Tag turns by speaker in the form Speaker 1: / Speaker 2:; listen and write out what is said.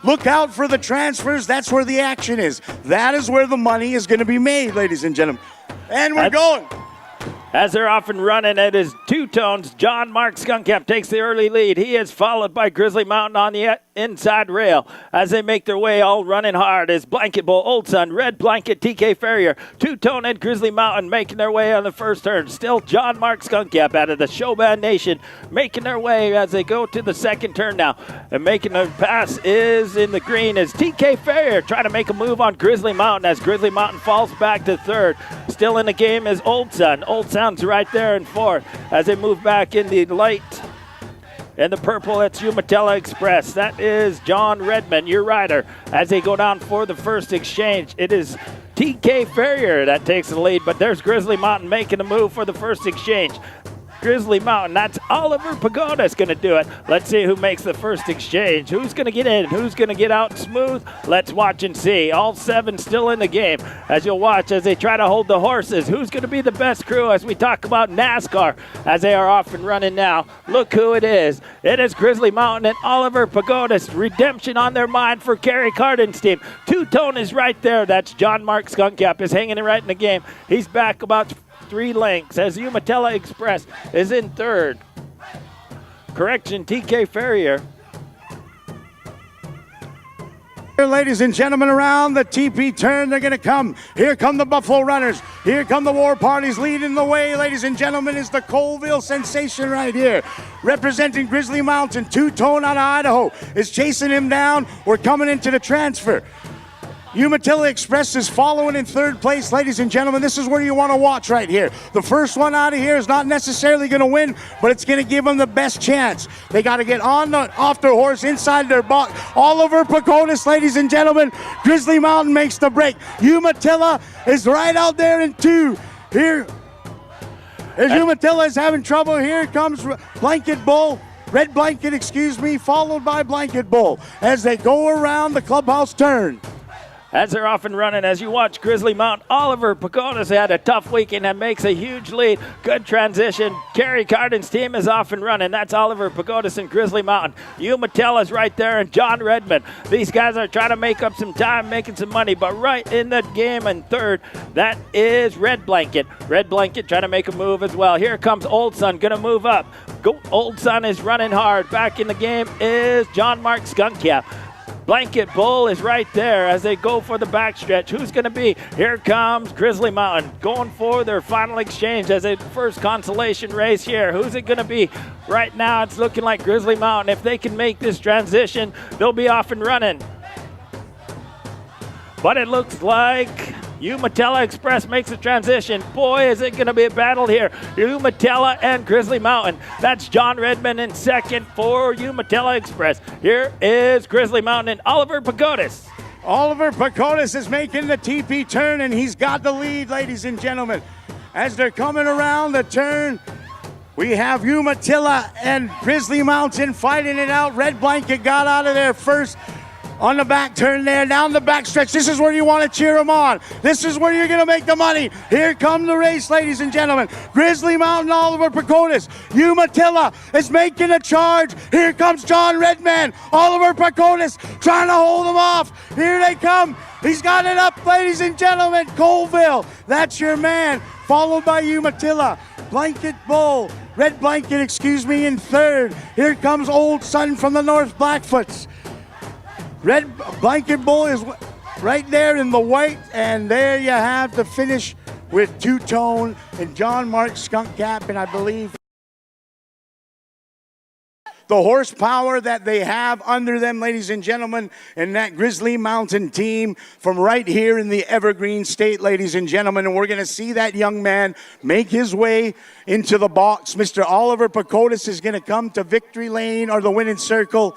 Speaker 1: Look out for the transfers. That's where the action is. That is where the money is going to be made, ladies and gentlemen. And we're going.
Speaker 2: As they're off and running, it is two-tones. John Mark Skunkcap takes the early lead. He is followed by Grizzly Mountain on the inside rail. As they make their way, all running hard, is Blanket Bull, Old Sun, Red Blanket, TK Farrier, Two-Tone, and Grizzly Mountain making their way on the first turn. Still John Mark Skunkcap out of the Showband Nation making their way as they go to the second turn now. And making the pass is in the green is TK Farrier trying to make a move on Grizzly Mountain as Grizzly Mountain falls back to third. Still in the game is Old Sun. Old Sun's right there in fourth as they move back in the light. In the purple, it's Umatilla Express. That is John Redmond, your rider. As they go down for the first exchange, it is TK Farrier that takes the lead, but there's Grizzly Mountain making a move for the first exchange. Grizzly Mountain, that's Oliver Pagoda's going to do it. Let's see who makes the first exchange. Who's going to get in? Who's going to get out smooth? Let's watch and see. All seven still in the game. As you'll watch as they try to hold the horses. Who's going to be the best crew as we talk about NASCAR as they are off and running now. Look who it is. It is Grizzly Mountain and Oliver Pagoda's redemption on their mind for Kerry Cardin's team. Two-Tone is right there. That's John Mark Skunkcap is hanging right in the game. He's back about 3 lengths as Umatilla Express is in third. Correction, TK Farrier.
Speaker 1: Ladies and gentlemen, around the TP turn, they're going to come. Here come the Buffalo Runners. Here come the War Parties leading the way. Ladies and gentlemen, is the Colville sensation right here. Representing Grizzly Mountain, Two-Tone out of Idaho is chasing him down. We're coming into the transfer. Umatilla Express is following in third place, ladies and gentlemen. This is where you want to watch right here. The first one out of here is not necessarily going to win, but it's going to give them the best chance. They got to get off their horse, inside their box. Oliver Pagodas, ladies and gentlemen. Grizzly Mountain makes the break. Umatilla is right out there in 2. Here, as Umatilla is having trouble, here comes Blanket Bull. Red Blanket, excuse me, followed by Blanket Bull as they go around the clubhouse turn.
Speaker 2: As they're off and running, as you watch Grizzly Mountain, Oliver Pagodas had a tough weekend and makes a huge lead. Good transition. Kerry Cardin's team is off and running. That's Oliver Pagodas and Grizzly Mountain. Umatilla's right there and John Redmond. These guys are trying to make up some time, making some money, but right in the game in third, that is Red Blanket. Red Blanket trying to make a move as well. Here comes Old Sun, going to move up. Old Sun is running hard. Back in the game is John Mark Skunkcap. Blanket Bull is right there as they go for the backstretch. Who's going to be? Here comes Grizzly Mountain going for their final exchange as a first consolation race here. Who's it going to be? Right now it's looking like Grizzly Mountain. If they can make this transition, they'll be off and running. But it looks like Umatilla Express makes the transition. Boy, is it going to be a battle here. Umatilla and Grizzly Mountain. That's John Redmond in second for Umatilla Express. Here is Grizzly Mountain and Oliver Pagodas.
Speaker 1: Oliver Pagodas is making the TP turn, and he's got the lead, ladies and gentlemen. As they're coming around the turn, we have Umatilla and Grizzly Mountain fighting it out. Red Blanket got out of there first. On the back turn there, down the back stretch. This is where you want to cheer them on. This is where you're going to make the money. Here come the race, ladies and gentlemen. Grizzly Mountain, Oliver Pagodas. Umatilla is making a charge. Here comes John Redman. Oliver Pagodas trying to hold them off. Here they come. He's got it up, ladies and gentlemen. Colville, that's your man. Followed by Umatilla. Blanket Bull, Red Blanket, excuse me, in third. Here comes Old Sun from the North Blackfoots. Red Blanket Bull is right there in the white, and there you have the finish with Two-Tone and John Mark Skunkcap, and I believe the horsepower that they have under them, ladies and gentlemen, and that Grizzly Mountain team from right here in the Evergreen State, ladies and gentlemen, and we're going to see that young man make his way into the box. Mr. Oliver Pagodas is going to come to victory lane or the winning circle.